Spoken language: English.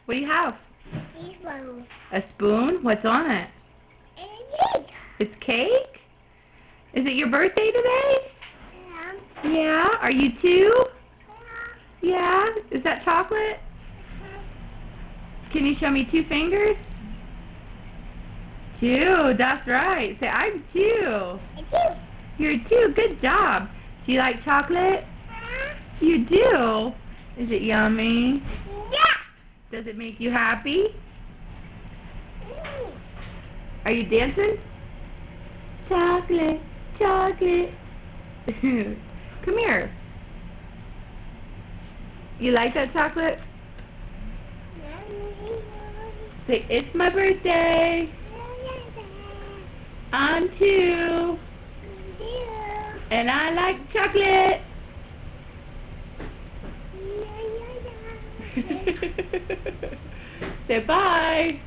What do you have? Teaspoon. A spoon? What's on it? And It's cake? Is it your birthday today? Yeah. Are you two? Yeah. Is that chocolate? Can you show me two fingers? Two. That's right. Say, I'm two. You're two. Good job. Do you like chocolate? You do. Is it yummy? Yeah. Does it make you happy? Are you dancing? Chocolate, chocolate. Come here. You like that chocolate? Say, it's my birthday. I'm two. And I like chocolate. Say bye.